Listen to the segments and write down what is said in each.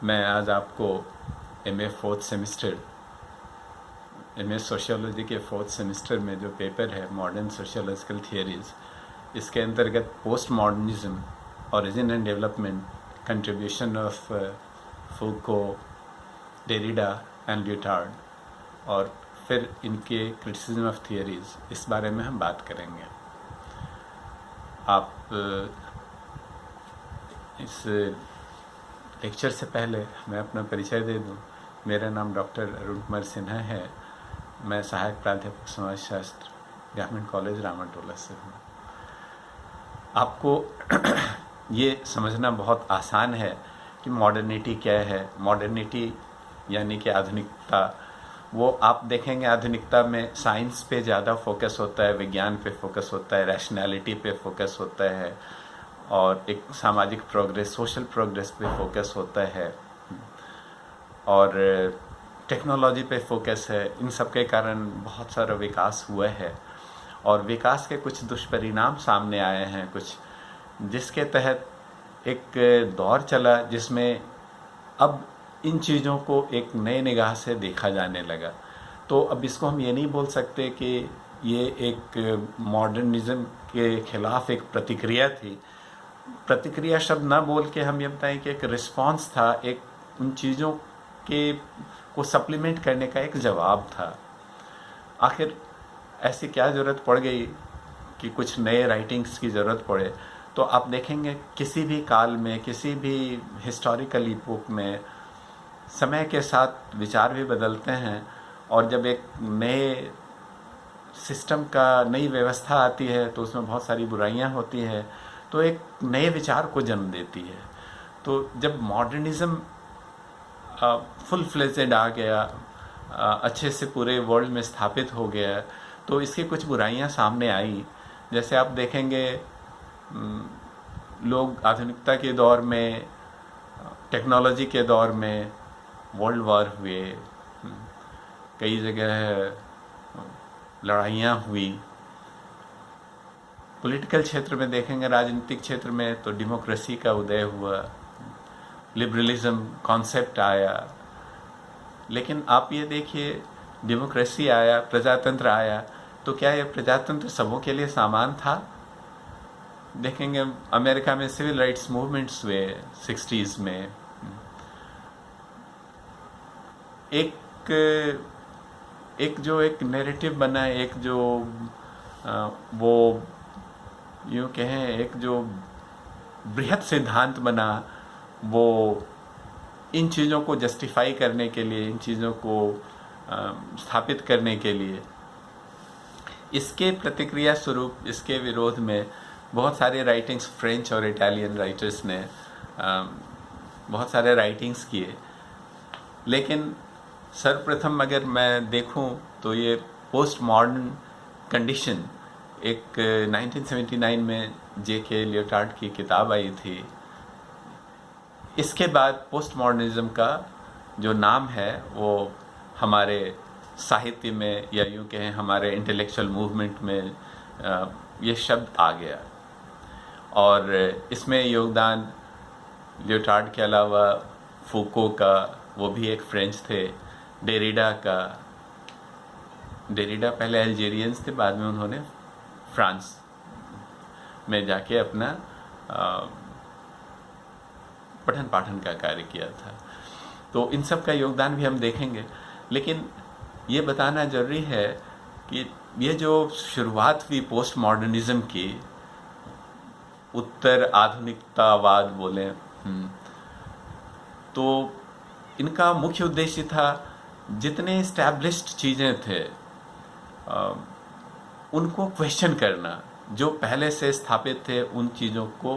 मैं आज आपको MA fourth semester MA sociology के फोर्थ सेमेस्टर में जो पेपर है मॉडर्न सोशियोलॉजिकल थियरीज, इसके अंतर्गत post modernism, origin and development, contribution of Foucault, Derrida and Lyotard और फिर इनके क्रिटिसिज्म ऑफ थियरीज, इस बारे में हम बात करेंगे। आप इस लेक्चर से पहले मैं अपना परिचय दे दूं। मेरा नाम डॉक्टर अरुण कुमार सिन्हा है। मैं सहायक प्राध्यापक समाजशास्त्र गवर्नमेंट कॉलेज रामाटोला से हूँ। आपको ये समझना बहुत आसान है कि मॉडर्निटी क्या है। मॉडर्निटी यानी कि आधुनिकता। वो आप देखेंगे आधुनिकता में साइंस पे ज़्यादा फोकस होता है, विज्ञान पे फोकस होता है, रैशनैलिटी पे फोकस होता है और एक सामाजिक प्रोग्रेस, सोशल प्रोग्रेस पे फोकस होता है और टेक्नोलॉजी पे फोकस है। इन सब के कारण बहुत सारा विकास हुआ है और विकास के कुछ दुष्परिणाम सामने आए हैं कुछ, जिसके तहत एक दौर चला जिसमें अब इन चीज़ों को एक नए निगाह से देखा जाने लगा। तो अब इसको हम ये नहीं बोल सकते कि ये एक मॉडर्निज्म के खिलाफ एक प्रतिक्रिया थी। प्रतिक्रिया शब्द ना बोल के हम ये बताएं कि एक रिस्पांस था, एक उन चीज़ों के को सप्लीमेंट करने का एक जवाब था। आखिर ऐसी क्या ज़रूरत पड़ गई कि कुछ नए राइटिंग्स की ज़रूरत पड़े। तो आप देखेंगे किसी भी काल में, किसी भी हिस्टोरिकल इपोक में समय के साथ विचार भी बदलते हैं और जब एक नए सिस्टम का, नई व्यवस्था आती है तो उसमें बहुत सारी बुराइयां होती हैं, तो एक नए विचार को जन्म देती है। तो जब मॉडर्निज्म फुल फ्लेजेड आ गया, अच्छे से पूरे वर्ल्ड में स्थापित हो गया, तो इसकी कुछ बुराइयां सामने आई। जैसे आप देखेंगे लोग आधुनिकता के दौर में, टेक्नोलॉजी के दौर में वर्ल्ड वॉर हुए, कई जगह लड़ाइयाँ हुई। पॉलिटिकल क्षेत्र में देखेंगे, राजनीतिक क्षेत्र में तो डेमोक्रेसी का उदय हुआ, लिबरलिज्म कॉन्सेप्ट आया। लेकिन आप ये देखिए, डेमोक्रेसी आया, प्रजातंत्र आया, तो क्या ये प्रजातंत्र सबों के लिए सामान था? देखेंगे अमेरिका में सिविल राइट्स मूवमेंट्स हुए 60s में। एक नैरेटिव बना, एक जो वो यूँ कहें एक जो बृहद सिद्धांत बना, वो इन चीज़ों को जस्टिफाई करने के लिए, इन चीज़ों को स्थापित करने के लिए, इसके प्रतिक्रिया स्वरूप, इसके विरोध में बहुत सारे राइटिंग्स फ्रेंच और इटालियन राइटर्स ने बहुत सारे राइटिंग्स किए। लेकिन सर्वप्रथम अगर मैं देखूं तो ये पोस्ट मॉडर्न कंडीशन एक 1979 में J.K. ल्यूटार्ड की किताब आई थी। इसके बाद पोस्ट मॉडर्निज्म का जो नाम है वो हमारे साहित्य में, या यूँ कहें हमारे इंटेलेक्चुअल मूवमेंट में ये शब्द आ गया। और इसमें योगदान ल्यूटार्ड के अलावा फूको का, वो भी एक फ्रेंच थे, डेरिडा का। डेरिडा पहले अल्जीरियंस थे, बाद में उन्होंने फ्रांस में जाके अपना पठन पाठन का कार्य किया था। तो इन सब का योगदान भी हम देखेंगे। लेकिन ये बताना जरूरी है कि ये जो शुरुआत हुई पोस्ट मॉडर्निज्म की, उत्तर आधुनिकतावाद बोले, तो इनका मुख्य उद्देश्य था जितने एस्टैब्लिश्ड चीज़ें थे उनको क्वेश्चन करना, जो पहले से स्थापित थे उन चीज़ों को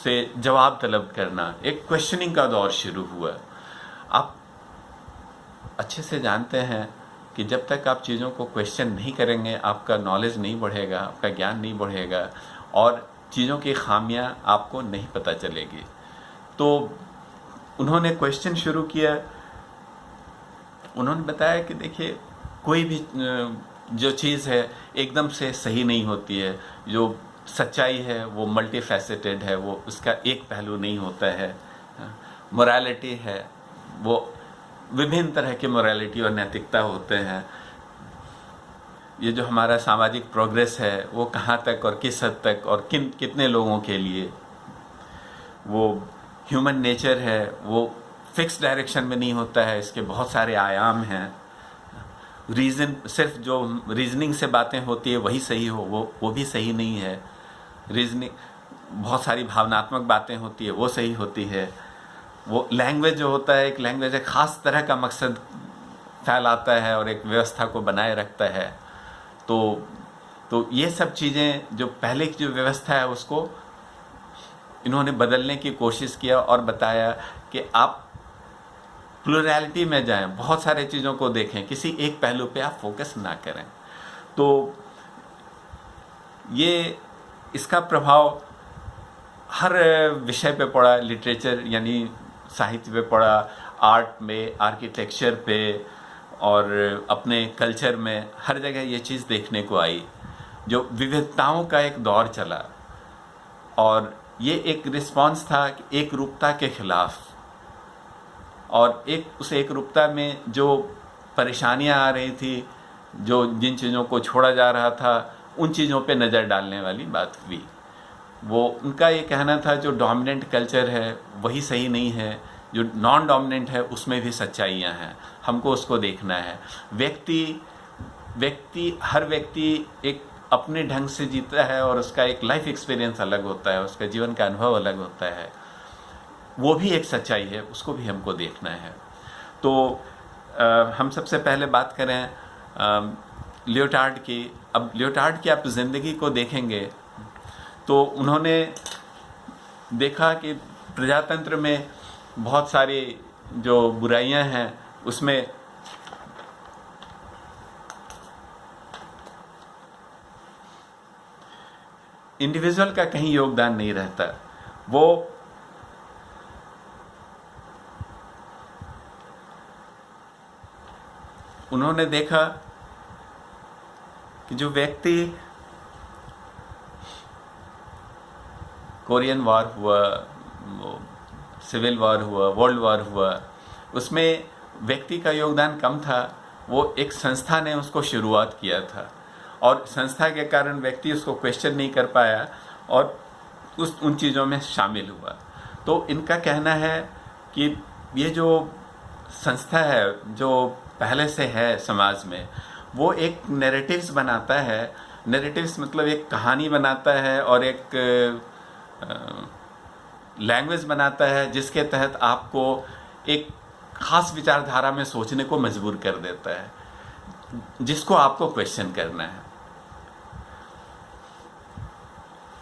से जवाब तलब करना। एक क्वेश्चनिंग का दौर शुरू हुआ। आप अच्छे से जानते हैं कि जब तक आप चीज़ों को क्वेश्चन नहीं करेंगे, आपका नॉलेज नहीं बढ़ेगा, आपका ज्ञान नहीं बढ़ेगा और चीज़ों की खामियां आपको नहीं पता चलेगी। तो उन्होंने क्वेश्चन शुरू किया। उन्होंने बताया कि देखिए, कोई भी जो चीज़ है एकदम से सही नहीं होती है। जो सच्चाई है वो मल्टी फैसेटेड है, वो उसका एक पहलू नहीं होता है। मोरालिटी है, वो विभिन्न तरह के मोरालिटी और नैतिकता होते हैं। ये जो हमारा सामाजिक प्रोग्रेस है वो कहाँ तक और किस हद तक और कितने लोगों के लिए, वो ह्यूमन नेचर है, वो फिक्स डायरेक्शन में नहीं होता है, इसके बहुत सारे आयाम हैं। रीज़न, सिर्फ जो रीजनिंग से बातें होती है वही सही हो, वो भी सही नहीं है। रीजनिंग, बहुत सारी भावनात्मक बातें होती है वो सही होती है। वो लैंग्वेज जो होता है, एक लैंग्वेज एक ख़ास तरह का मकसद फैलाता है और एक व्यवस्था को बनाए रखता है। तो ये सब चीज़ें, जो पहले की जो व्यवस्था है उसको इन्होंने बदलने की कोशिश किया और बताया कि आप प्लुरैलिटी में जाएं, बहुत सारे चीज़ों को देखें, किसी एक पहलू पे आप फोकस ना करें। तो ये इसका प्रभाव हर विषय पे पड़ा, लिटरेचर यानी साहित्य पे पड़ा, आर्ट में, आर्किटेक्चर पे और अपने कल्चर में, हर जगह ये चीज़ देखने को आई। जो विविधताओं का एक दौर चला और ये एक रिस्पांस था एक रूपता के खिलाफ, और उस एक रूपता में जो परेशानियां आ रही थी, जो जिन चीज़ों को छोड़ा जा रहा था, उन चीज़ों पे नज़र डालने वाली बात हुई। वो उनका ये कहना था जो डोमिनेंट कल्चर है वही सही नहीं है, जो नॉन डोमिनेंट है उसमें भी सच्चाइयाँ हैं, हमको उसको देखना है। हर व्यक्ति एक अपने ढंग से जीता है और उसका एक लाइफ एक्सपीरियंस अलग होता है, उसका जीवन का अनुभव अलग होता है, वो भी एक सच्चाई है, उसको भी हमको देखना है। तो हम सबसे पहले बात करें लियोटार्ड की। अब लियोटार्ड की आप ज़िंदगी को देखेंगे तो उन्होंने देखा कि प्रजातंत्र में बहुत सारी जो बुराइयां हैं उसमें इंडिविजुअल का कहीं योगदान नहीं रहता। वो उन्होंने देखा कि जो व्यक्ति, कोरियन वॉर हुआ, सिविल वॉर हुआ, वर्ल्ड वॉर हुआ, उसमें व्यक्ति का योगदान कम था। वो एक संस्था ने उसको शुरुआत किया था और संस्था के कारण व्यक्ति उसको क्वेश्चन नहीं कर पाया और उन चीज़ों में शामिल हुआ। तो इनका कहना है कि ये जो संस्था है जो पहले से है समाज में, वो एक नैरेटिव्स बनाता है। नैरेटिव्स मतलब एक कहानी बनाता है और एक लैंग्वेज बनाता है जिसके तहत आपको एक खास विचारधारा में सोचने को मजबूर कर देता है, जिसको आपको क्वेश्चन करना है।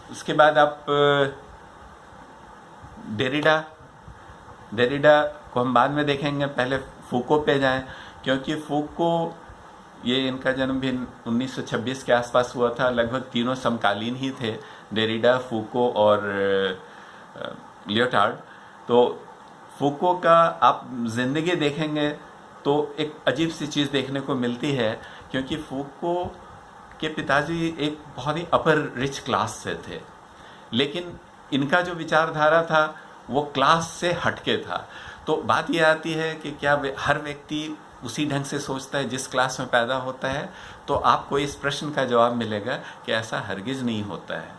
उसके बाद आप डेरिडा को हम बाद में देखेंगे, पहले फूको पे जाएं, क्योंकि फूको, ये इनका जन्म भी 1926 के आसपास हुआ था। लगभग तीनों समकालीन ही थे, डेरिडा, फूको और लियोटार्ड। तो फूको का आप जिंदगी देखेंगे तो एक अजीब सी चीज़ देखने को मिलती है, क्योंकि फूको के पिताजी एक बहुत ही अपर रिच क्लास से थे, लेकिन इनका जो विचारधारा था वो क्लास से हटके था। तो बात ये आती है कि क्या हर व्यक्ति उसी ढंग से सोचता है जिस क्लास में पैदा होता है? तो आपको इस प्रश्न का जवाब मिलेगा कि ऐसा हरगिज़ नहीं होता है।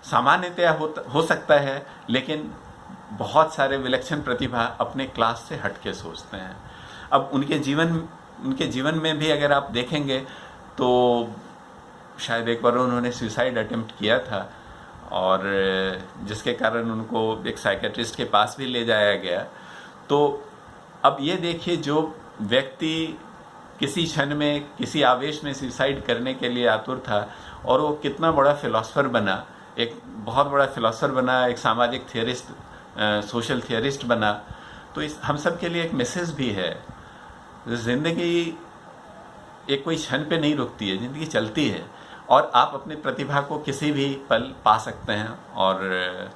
सामान्यतया हो सकता है, लेकिन बहुत सारे विलक्षण प्रतिभा अपने क्लास से हटके सोचते हैं। अब उनके जीवन में भी अगर आप देखेंगे तो शायद एक बार उन्होंने सुसाइड अटेम्प्ट किया था और जिसके कारण उनको एक साइकेट्रिस्ट के पास भी ले जाया गया। तो अब ये देखिए, जो व्यक्ति किसी क्षण में, किसी आवेश में सुसाइड करने के लिए आतुर था और वो कितना बड़ा फिलोसफर बना, एक बहुत बड़ा फिलोसफर बना, एक सामाजिक थियरिस्ट, सोशल थियरिस्ट बना। तो इस हम सब के लिए एक मैसेज भी है, ज़िंदगी एक कोई क्षण पे नहीं रुकती है, ज़िंदगी चलती है और आप अपनी प्रतिभा को किसी भी पल पा सकते हैं और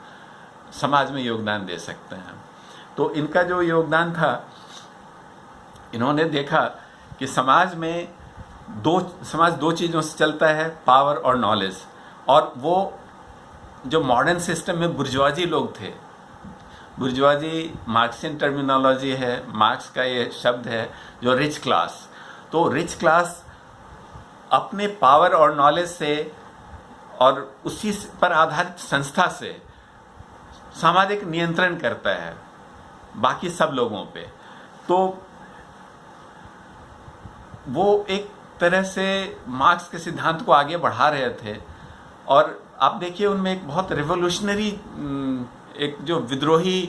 समाज में योगदान दे सकते हैं। तो इनका जो योगदान था, इन्होंने देखा कि समाज दो चीज़ों से चलता है, पावर और नॉलेज। और वो जो मॉडर्न सिस्टम में बुर्जुआजी लोग थे, बुर्जुआजी मार्क्सियन टर्मिनोलॉजी है, मार्क्स का ये शब्द है जो रिच क्लास। तो रिच क्लास अपने पावर और नॉलेज से और उसी पर आधारित संस्था से सामाजिक नियंत्रण करता है बाकी सब लोगों पे। तो वो एक तरह से मार्क्स के सिद्धांत को आगे बढ़ा रहे थे और आप देखिए उनमें एक बहुत रिवोल्यूशनरी, एक जो विद्रोही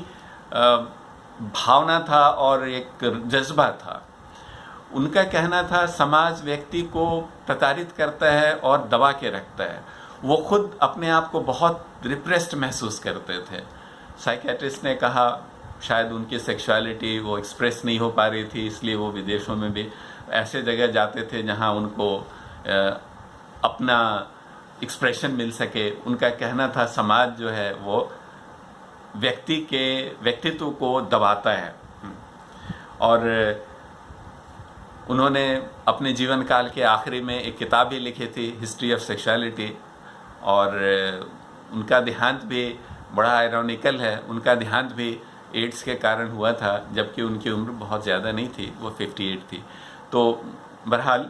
भावना था और एक जज्बा था। उनका कहना था समाज व्यक्ति को प्रताड़ित करता है और दबा के रखता है। वो खुद अपने आप को बहुत रिप्रेस्ड महसूस करते थे। साइकेट्रिस्ट ने कहा शायद उनकी सेक्सुअलिटी वो एक्सप्रेस नहीं हो पा रही थी, इसलिए वो विदेशों में भी ऐसे जगह जाते थे जहां उनको अपना एक्सप्रेशन मिल सके। उनका कहना था समाज जो है वो व्यक्ति के व्यक्तित्व को दबाता है। और उन्होंने अपने जीवन काल के आखिरी में एक किताब भी लिखी थी, हिस्ट्री ऑफ सेक्सुअलिटी। और उनका देहांत भी बड़ा आयरॉनिकल है, उनका देहांत भी एड्स के कारण हुआ था, जबकि उनकी उम्र बहुत ज़्यादा नहीं थी, वो 58 थी। तो बहरहाल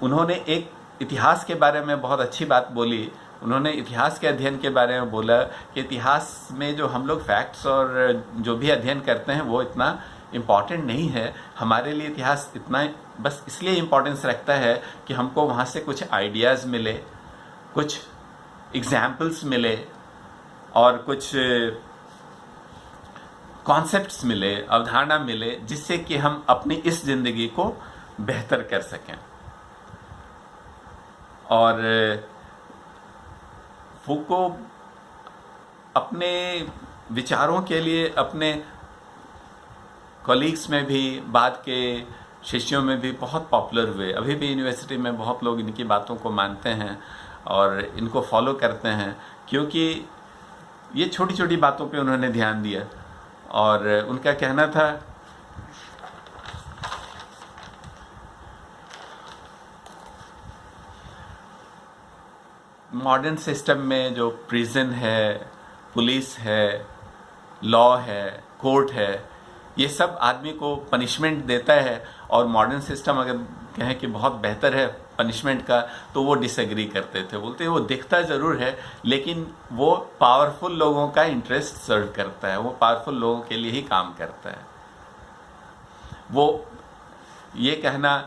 उन्होंने एक इतिहास के बारे में बहुत अच्छी बात बोली। उन्होंने इतिहास के अध्ययन के बारे में बोला कि इतिहास में जो हम लोग फैक्ट्स और जो भी अध्ययन करते हैं वो इतना इम्पॉर्टेंट नहीं है। हमारे लिए इतिहास इतना बस इसलिए इम्पोर्टेंस रखता है कि हमको वहाँ से कुछ आइडियाज़ मिले, कुछ एग्जाम्पल्स मिले और कुछ कॉन्सेप्ट्स मिले, अवधारणा मिले, जिससे कि हम अपनी इस ज़िंदगी को बेहतर कर सकें। और फूको अपने विचारों के लिए अपने कॉलीग्स में भी, बाद के शिष्यों में भी बहुत पॉपुलर हुए। अभी भी यूनिवर्सिटी में बहुत लोग इनकी बातों को मानते हैं और इनको फॉलो करते हैं, क्योंकि ये छोटी छोटी बातों पे उन्होंने ध्यान दिया। और उनका कहना था मॉडर्न सिस्टम में जो प्रिजन है, पुलिस है, लॉ है, कोर्ट है, ये सब आदमी को पनिशमेंट देता है। और मॉडर्न सिस्टम अगर कहें कि बहुत बेहतर है पनिशमेंट का, तो वो डिसएग्री करते थे। बोलते वो दिखता ज़रूर है लेकिन वो पावरफुल लोगों का इंटरेस्ट सर्व करता है, वो पावरफुल लोगों के लिए ही काम करता है। वो ये कहना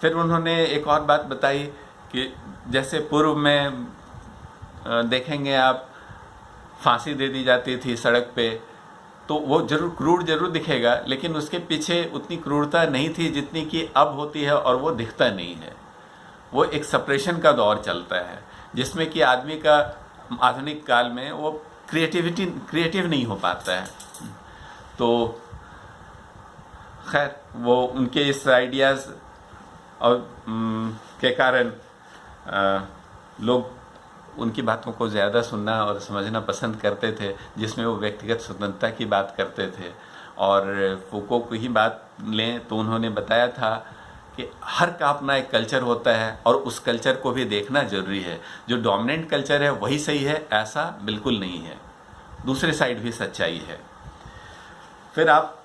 फिर उन्होंने एक और बात बताई कि जैसे पूर्व में देखेंगे आप, फांसी दे दी जाती थी सड़क पे, तो वो जरूर क्रूर जरूर दिखेगा, लेकिन उसके पीछे उतनी क्रूरता नहीं थी जितनी कि अब होती है, और वो दिखता नहीं है। वो एक सप्रेशन का दौर चलता है जिसमें कि आदमी का आधुनिक काल में वो क्रिएटिव नहीं हो पाता है। तो खैर वो उनके इस आइडियाज़ और के कारण लोग उनकी बातों को ज़्यादा सुनना और समझना पसंद करते थे, जिसमें वो व्यक्तिगत स्वतंत्रता की बात करते थे। और फूको की ही बात लें तो उन्होंने बताया था कि हर का अपना एक कल्चर होता है और उस कल्चर को भी देखना ज़रूरी है। जो डोमिनेंट कल्चर है वही सही है, ऐसा बिल्कुल नहीं है, दूसरे साइड भी सच्चाई है। फिर आप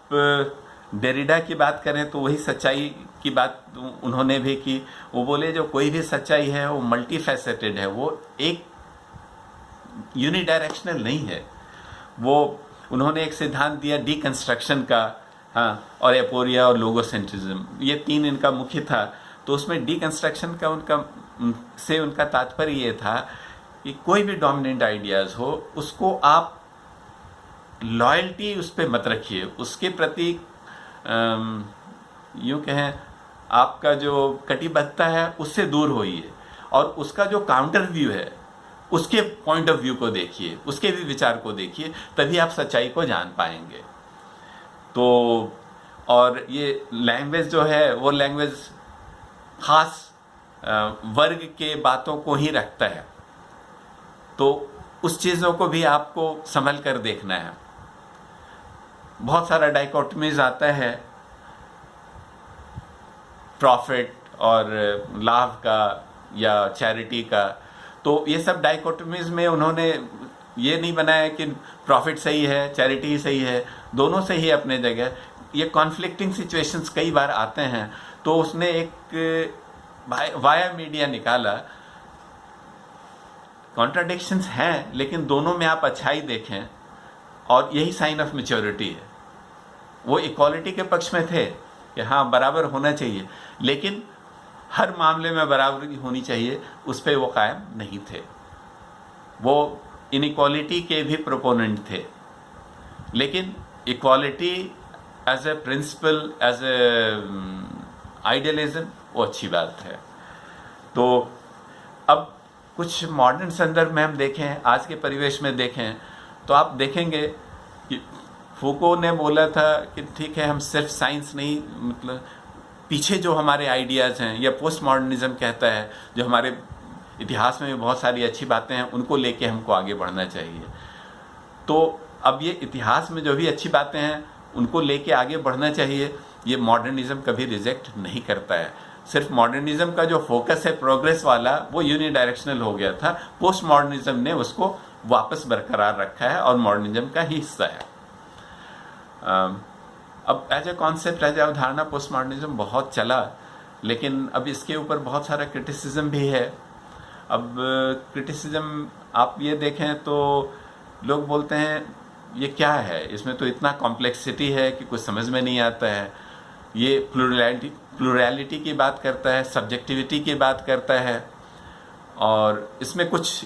डेरिडा की बात करें तो वही सच्चाई की बात उन्होंने भी की। वो बोले जो कोई भी सच्चाई है वो मल्टी फैसेटेड है, वो एक यूनिडायरेक्शनल नहीं है। वो उन्होंने एक सिद्धांत दिया डिकंस्ट्रक्शन का, हाँ, और एपोरिया और लोगोसेंट्रिज्म, ये तीन इनका मुख्य था। तो उसमें डिकंस्ट्रक्शन का उनका तात्पर्य ये था कि कोई भी डोमिनेंट आइडियाज़ हो उसको आप लॉयल्टी उस पर मत रखिए, उसके प्रति यूँ कहें आपका जो कटिबद्धता है उससे दूर होइए, और उसका जो काउंटर व्यू है उसके पॉइंट ऑफ व्यू को देखिए, उसके भी विचार को देखिए, तभी आप सच्चाई को जान पाएंगे। तो और ये लैंग्वेज जो है वो लैंग्वेज खास वर्ग के बातों को ही रखता है, तो उस चीज़ों को भी आपको संभल कर देखना है। बहुत सारा डाइकोटमीज आता है प्रॉफिट और लाभ का या चैरिटी का, तो ये सब डाइकोटमीज में उन्होंने ये नहीं बनाया कि प्रॉफिट सही है, चैरिटी ही सही है, दोनों सही है अपने जगह। ये कॉन्फ्लिक्टिंग सिचुएशंस कई बार आते हैं, तो उसने एक वाया मीडिया निकाला। कॉन्ट्राडिक्शंस हैं, लेकिन दोनों में आप अच्छाई देखें, और यही साइन ऑफ मैच्योरिटी है। वो इक्वालिटी के पक्ष में थे कि हाँ बराबर होना चाहिए, लेकिन हर मामले में बराबरी होनी चाहिए, उस पर वो कायम नहीं थे। वो इनइक्वालिटी के भी प्रोपोनेंट थे, लेकिन equality as a principle, as a idealism, वो अच्छी बात है। तो अब कुछ मॉडर्न संदर्भ में हम देखें, आज के परिवेश में देखें, तो आप देखेंगे कि फूको ने बोला था कि ठीक है, हम सिर्फ साइंस नहीं, मतलब पीछे जो हमारे आइडियाज़ हैं, या पोस्ट मॉडर्निज्म कहता है, जो हमारे इतिहास में भी बहुत सारी अच्छी बातें हैं, उनको लेके हमको आगे बढ़ना चाहिए। तो अब ये इतिहास में जो भी अच्छी बातें हैं, उनको लेके आगे बढ़ना चाहिए, ये मॉडर्निज्म कभी रिजेक्ट नहीं करता है। सिर्फ मॉडर्निज्म का जो फोकस है प्रोग्रेस वाला, वो यूनिडायरेक्शनल हो गया था। पोस्ट मॉडर्निज्म ने उसको वापस बरकरार रखा है और मॉडर्निज्म का ही हिस्सा है। अब as a concept, as a अवधारणा, पोस्ट मॉडर्निज्म बहुत चला, लेकिन अब इसके ऊपर बहुत सारा क्रिटिसिज्म भी है। अब क्रिटिसिज्म आप ये देखें तो लोग बोलते हैं ये क्या है, इसमें तो इतना कॉम्प्लेक्सिटी है कि कुछ समझ में नहीं आता है। ये प्लुरैलिटी की बात करता है, सब्जेक्टिविटी की बात करता है, और इसमें कुछ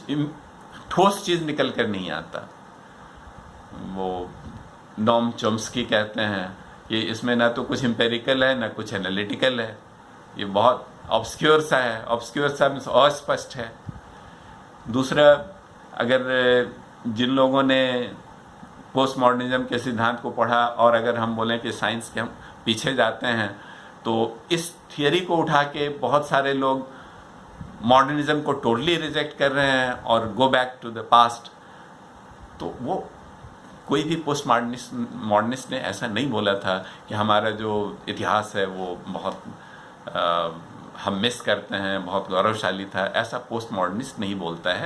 ठोस चीज़ निकल कर नहीं आता। वो नॉम चॉम्स्की कहते हैं कि इसमें ना तो कुछ एम्पेरिकल है, ना कुछ एनालिटिकल है, ये बहुत ऑब्सक्योर सा है। ऑब्सक्योर सा मीन्स अस्पष्ट है। दूसरा, अगर जिन लोगों ने पोस्ट मॉडर्निज्म के सिद्धांत को पढ़ा, और अगर हम बोलें कि साइंस के हम पीछे जाते हैं, तो इस थियरी को उठा के बहुत सारे लोग मॉडर्निज्म को टोटली रिजेक्ट कर रहे हैं और go back to the past. तो वो कोई भी पोस्ट मॉडर्निस्ट ने ऐसा नहीं बोला था कि हमारा जो इतिहास है वो बहुत हम मिस करते हैं, बहुत गौरवशाली था। ऐसा पोस्ट मॉडर्निस्ट नहीं बोलता है।